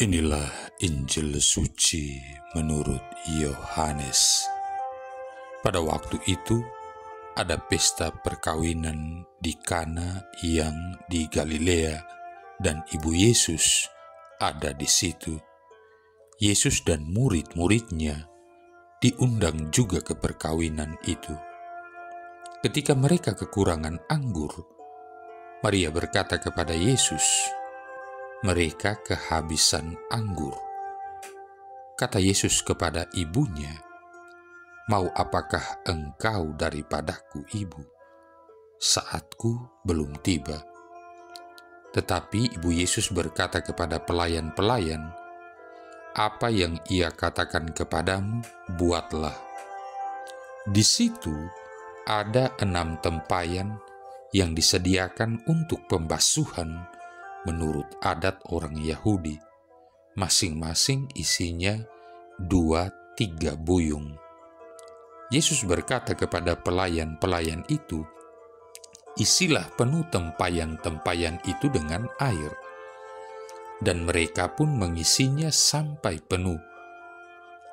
Inilah Injil suci menurut Yohanes. Pada waktu itu, ada pesta perkawinan di Kana yang di Galilea, dan ibu Yesus ada di situ. Yesus dan murid-muridnya diundang juga ke perkawinan itu. Ketika mereka kekurangan anggur, Maria berkata kepada Yesus, "Mereka kehabisan anggur." Kata Yesus kepada ibunya, "Mau apakah engkau daripadaku, ibu? Saatku belum tiba." Tetapi ibu Yesus berkata kepada pelayan-pelayan, "Apa yang ia katakan kepadamu, buatlah." Di situ ada 6 tempayan yang disediakan untuk pembasuhan menurut adat orang Yahudi. Masing-masing isinya 2-3 buyung. Yesus berkata kepada pelayan-pelayan itu, "Isilah penuh tempayan-tempayan itu dengan air." Dan mereka pun mengisinya sampai penuh.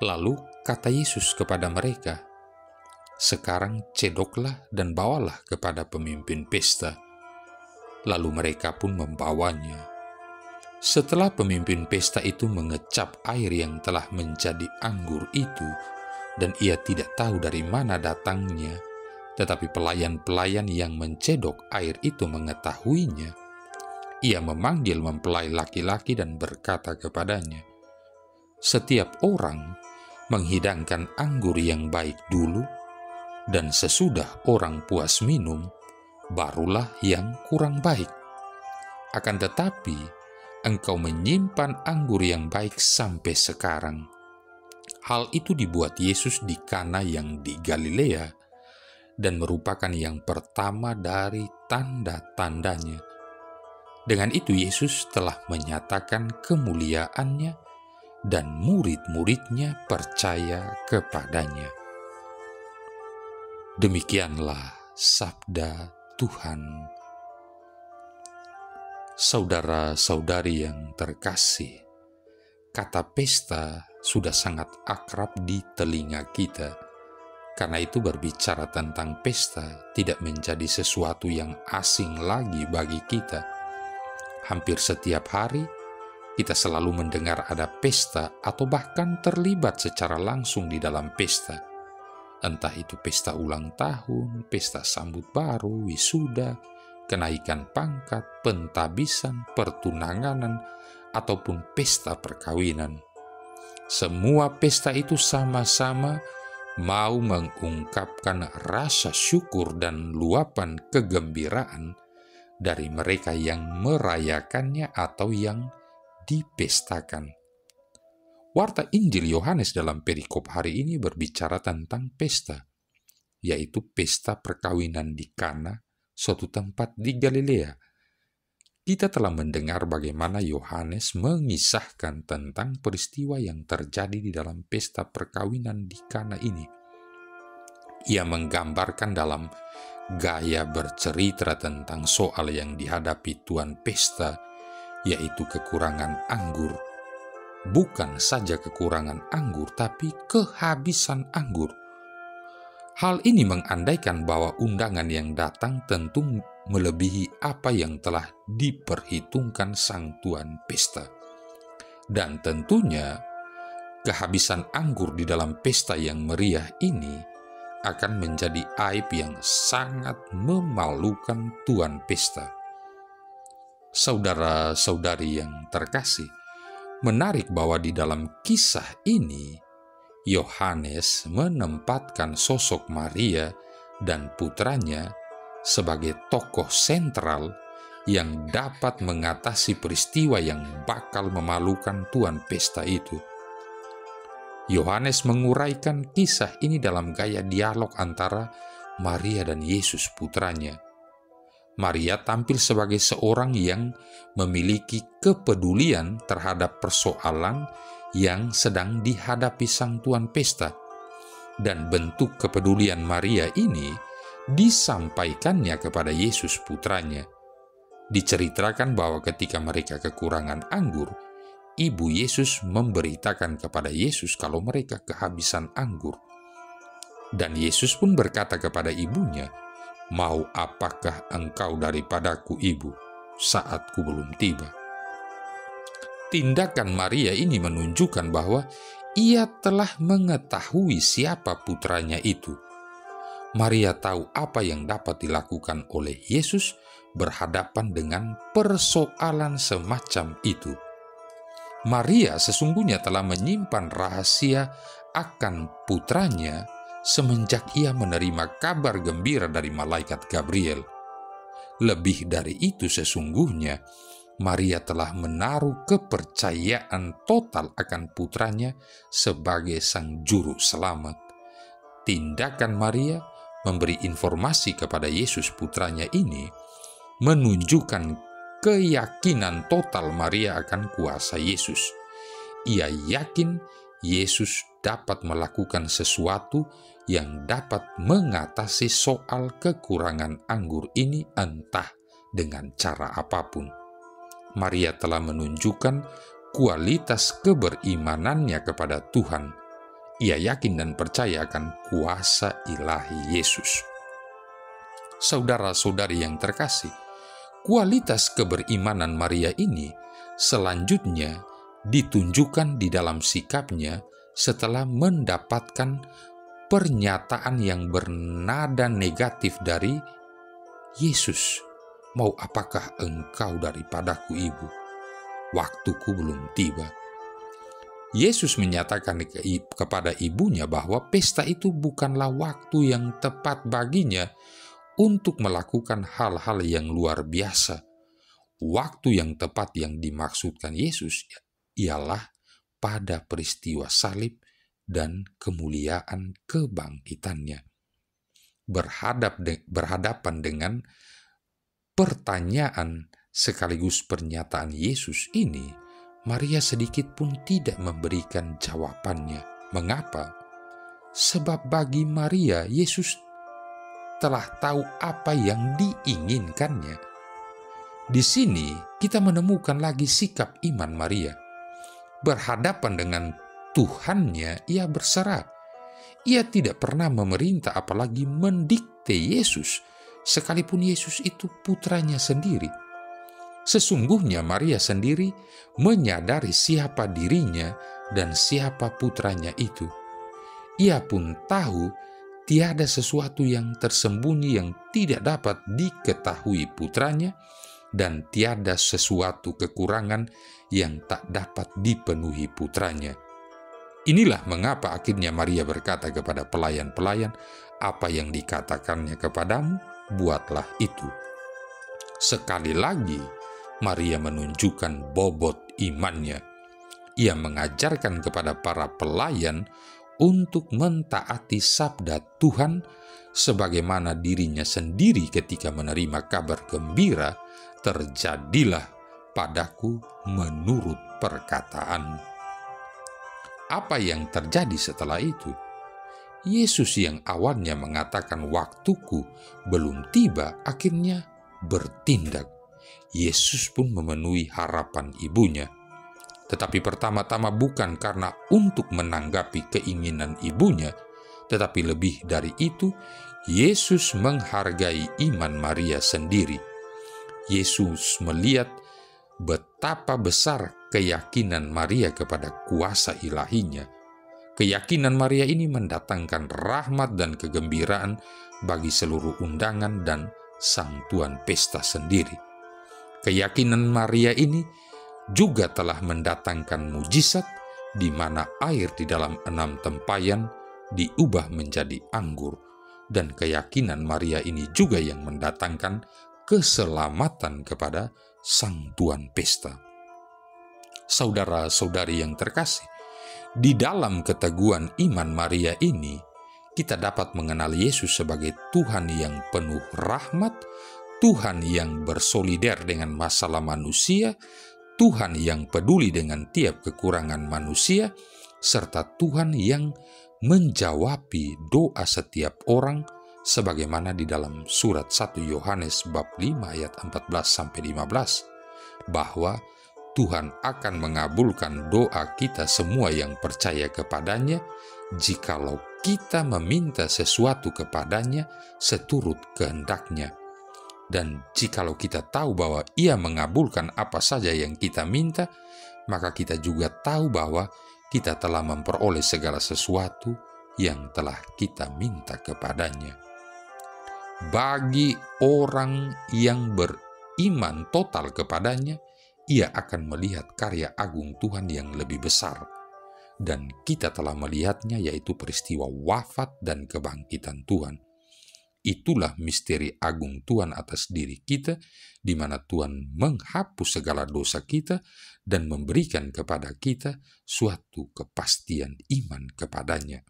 Lalu kata Yesus kepada mereka, "Sekarang cedoklah dan bawalah kepada pemimpin pesta." Lalu mereka pun membawanya. Setelah pemimpin pesta itu mengecap air yang telah menjadi anggur itu, dan ia tidak tahu dari mana datangnya, tetapi pelayan-pelayan yang mencedok air itu mengetahuinya, ia memanggil mempelai laki-laki dan berkata kepadanya, "Setiap orang menghidangkan anggur yang baik dulu, dan sesudah orang puas minum, barulah yang kurang baik. Akan tetapi, engkau menyimpan anggur yang baik sampai sekarang." Hal itu dibuat Yesus di Kana yang di Galilea, dan merupakan yang pertama dari tanda-tandanya. Dengan itu Yesus telah menyatakan kemuliaannya, dan murid-muridnya percaya kepadanya. Demikianlah sabda Tuhan. Saudara-saudari yang terkasih, kata pesta sudah sangat akrab di telinga kita. Karena itu berbicara tentang pesta tidak menjadi sesuatu yang asing lagi bagi kita. Hampir setiap hari kita selalu mendengar ada pesta atau bahkan terlibat secara langsung di dalam pesta. Entah itu pesta ulang tahun, pesta sambut baru, wisuda, kenaikan pangkat, pentabisan, pertunanganan, ataupun pesta perkawinan. Semua pesta itu sama-sama mau mengungkapkan rasa syukur dan luapan kegembiraan dari mereka yang merayakannya atau yang dipestakan. Warta Injil Yohanes dalam perikop hari ini berbicara tentang pesta, yaitu pesta perkawinan di Kana, suatu tempat di Galilea. Kita telah mendengar bagaimana Yohanes mengisahkan tentang peristiwa yang terjadi di dalam pesta perkawinan di Kana ini. Ia menggambarkan dalam gaya bercerita tentang soal yang dihadapi tuan pesta, yaitu kekurangan anggur. Bukan saja kekurangan anggur, tapi kehabisan anggur. Hal ini mengandaikan bahwa undangan yang datang tentu melebihi apa yang telah diperhitungkan sang tuan pesta. Dan tentunya, kehabisan anggur di dalam pesta yang meriah ini akan menjadi aib yang sangat memalukan tuan pesta. Saudara-saudari yang terkasih, menarik bahwa di dalam kisah ini, Yohanes menempatkan sosok Maria dan putranya sebagai tokoh sentral yang dapat mengatasi peristiwa yang bakal memalukan tuan pesta itu. Yohanes menguraikan kisah ini dalam gaya dialog antara Maria dan Yesus putranya. Maria tampil sebagai seorang yang memiliki kepedulian terhadap persoalan yang sedang dihadapi sang tuan pesta, dan bentuk kepedulian Maria ini disampaikannya kepada Yesus putranya. Diceritakan bahwa ketika mereka kekurangan anggur, ibu Yesus memberitakan kepada Yesus kalau mereka kehabisan anggur. Dan Yesus pun berkata kepada ibunya, "Mau apakah engkau daripadaku, ibu, saatku belum tiba?" Tindakan Maria ini menunjukkan bahwa ia telah mengetahui siapa putranya itu. Maria tahu apa yang dapat dilakukan oleh Yesus berhadapan dengan persoalan semacam itu. Maria sesungguhnya telah menyimpan rahasia akan putranya semenjak ia menerima kabar gembira dari malaikat Gabriel. Lebih dari itu, sesungguhnya Maria telah menaruh kepercayaan total akan putranya sebagai sang juru selamat. Tindakan Maria memberi informasi kepada Yesus putranya ini menunjukkan keyakinan total Maria akan kuasa Yesus. Ia yakin Yesus dapat melakukan sesuatu yang dapat mengatasi soal kekurangan anggur ini entah dengan cara apapun. Maria telah menunjukkan kualitas keberimanannya kepada Tuhan. Ia yakin dan percaya akan kuasa ilahi Yesus. Saudara-saudari yang terkasih, kualitas keberimanan Maria ini selanjutnya ditunjukkan di dalam sikapnya setelah mendapatkan pernyataan yang bernada negatif dari Yesus. "Mau apakah engkau daripadaku, ibu? Waktuku belum tiba." Yesus menyatakan kepada ibunya bahwa pesta itu bukanlah waktu yang tepat baginya untuk melakukan hal-hal yang luar biasa. Waktu yang tepat yang dimaksudkan Yesus ialah pada peristiwa salib dan kemuliaan kebangkitannya. Berhadapan dengan pertanyaan sekaligus pernyataan Yesus ini, Maria sedikit pun tidak memberikan jawabannya. Mengapa? Sebab bagi Maria, Yesus telah tahu apa yang diinginkannya. Di sini kita menemukan lagi sikap iman Maria. Berhadapan dengan Tuhannya, ia berserah. Ia tidak pernah memerintah apalagi mendikte Yesus, sekalipun Yesus itu putranya sendiri. Sesungguhnya Maria sendiri menyadari siapa dirinya dan siapa putranya itu. Ia pun tahu tiada sesuatu yang tersembunyi yang tidak dapat diketahui putranya, dan tiada sesuatu kekurangan yang tak dapat dipenuhi putranya. Inilah mengapa akhirnya Maria berkata kepada pelayan-pelayan, "Apa yang dikatakannya kepadamu, buatlah itu." Sekali lagi, Maria menunjukkan bobot imannya. Ia mengajarkan kepada para pelayan untuk mentaati sabda Tuhan sebagaimana dirinya sendiri ketika menerima kabar gembira, "Terjadilah padaku menurut perkataanmu." Apa yang terjadi setelah itu? Yesus yang awalnya mengatakan waktuku belum tiba, akhirnya bertindak. Yesus pun memenuhi harapan ibunya. Tetapi pertama-tama bukan karena untuk menanggapi keinginan ibunya, tetapi lebih dari itu, Yesus menghargai iman Maria sendiri. Yesus melihat betapa besar keyakinan Maria kepada kuasa ilahinya. Keyakinan Maria ini mendatangkan rahmat dan kegembiraan bagi seluruh undangan dan sang tuan pesta sendiri. Keyakinan Maria ini juga telah mendatangkan mujizat di mana air di dalam 6 tempayan diubah menjadi anggur, dan keyakinan Maria ini juga yang mendatangkan keselamatan kepada sang tuan pesta. Saudara-saudari yang terkasih, di dalam keteguhan iman Maria ini, kita dapat mengenal Yesus sebagai Tuhan yang penuh rahmat, Tuhan yang bersolider dengan masalah manusia, Tuhan yang peduli dengan tiap kekurangan manusia, serta Tuhan yang menjawabi doa setiap orang sebagaimana di dalam surat 1 Yohanes bab 5 ayat 14-15, bahwa Tuhan akan mengabulkan doa kita semua yang percaya kepadanya, jikalau kita meminta sesuatu kepadanya seturut kehendaknya. Dan jikalau kita tahu bahwa Ia mengabulkan apa saja yang kita minta, maka kita juga tahu bahwa kita telah memperoleh segala sesuatu yang telah kita minta kepadanya. Bagi orang yang beriman total kepadanya, ia akan melihat karya agung Tuhan yang lebih besar. Dan kita telah melihatnya, yaitu peristiwa wafat dan kebangkitan Tuhan. Itulah misteri agung Tuhan atas diri kita, di mana Tuhan menghapus segala dosa kita dan memberikan kepada kita suatu kepastian iman kepadanya.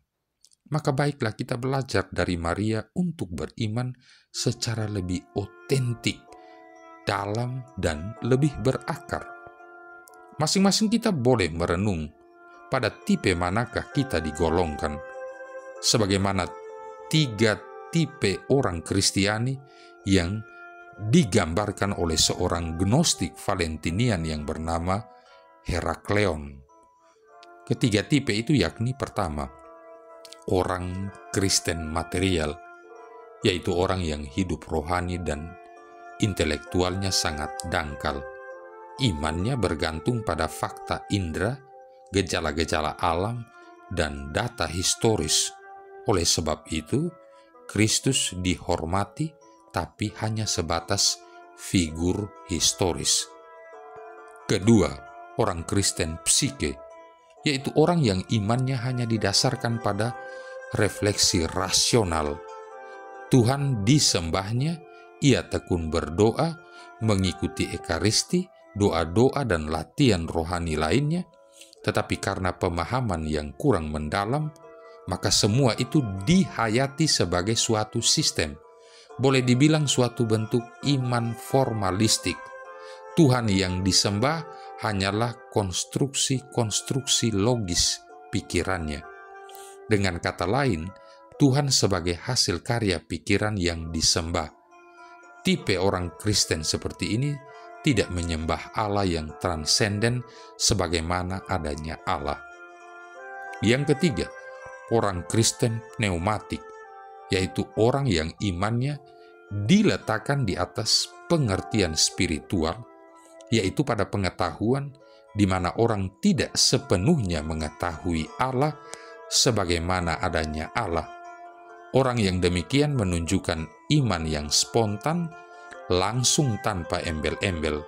Maka baiklah kita belajar dari Maria untuk beriman secara lebih otentik, dalam, dan lebih berakar. Masing-masing kita boleh merenung pada tipe manakah kita digolongkan, sebagaimana 3 tipe orang Kristiani yang digambarkan oleh seorang gnostik Valentinian yang bernama Herakleon. Ketiga tipe itu yakni pertama, orang Kristen material, yaitu orang yang hidup rohani dan intelektualnya sangat dangkal. Imannya bergantung pada fakta indera, gejala-gejala alam, dan data historis. Oleh sebab itu, Kristus dihormati, tapi hanya sebatas figur historis. Kedua, orang Kristen psike, yaitu orang yang imannya hanya didasarkan pada refleksi rasional. Tuhan disembahnya, ia tekun berdoa, mengikuti ekaristi, doa-doa dan latihan rohani lainnya, tetapi karena pemahaman yang kurang mendalam, maka semua itu dihayati sebagai suatu sistem. Boleh dibilang suatu bentuk iman formalistik. Tuhan yang disembah hanyalah konstruksi-konstruksi logis pikirannya. Dengan kata lain, Tuhan sebagai hasil karya pikiran yang disembah. Tipe orang Kristen seperti ini tidak menyembah Allah yang transenden sebagaimana adanya Allah. Yang ketiga, orang Kristen pneumatik, yaitu orang yang imannya diletakkan di atas pengertian spiritual, yaitu pada pengetahuan di mana orang tidak sepenuhnya mengetahui Allah sebagaimana adanya Allah. Orang yang demikian menunjukkan iman yang spontan, langsung tanpa embel-embel.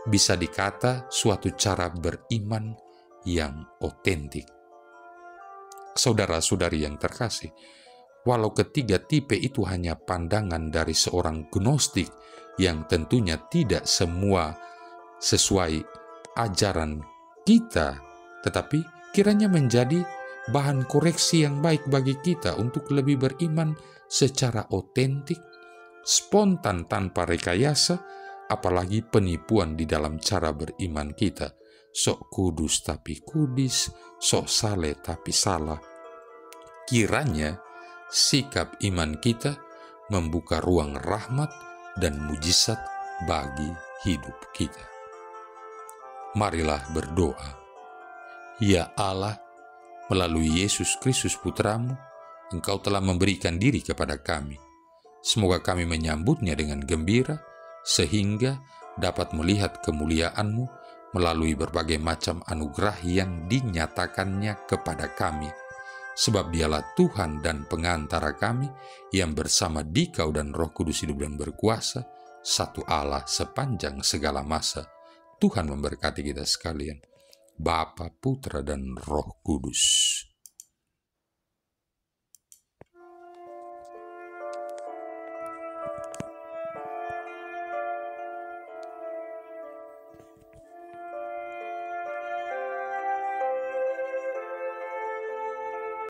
Bisa dikata suatu cara beriman yang otentik. Saudara-saudari yang terkasih, walau ketiga tipe itu hanya pandangan dari seorang gnostik yang tentunya tidak semua sesuai ajaran kita, tetapi kiranya menjadi bahan koreksi yang baik bagi kita untuk lebih beriman secara otentik, spontan tanpa rekayasa, apalagi penipuan di dalam cara beriman kita. Sok kudus tapi kudis, sok saleh tapi salah. Kiranya sikap iman kita membuka ruang rahmat dan mujizat bagi hidup kita. Marilah berdoa. Ya Allah, melalui Yesus Kristus Putramu, Engkau telah memberikan diri kepada kami. Semoga kami menyambutnya dengan gembira, sehingga dapat melihat kemuliaan-Mu melalui berbagai macam anugerah yang dinyatakannya kepada kami. Sebab Dialah Tuhan dan pengantara kami, yang bersama Dikau dan Roh Kudus hidup dan berkuasa, satu Allah sepanjang segala masa. Tuhan memberkati kita sekalian, Bapa, Putra, dan Roh Kudus.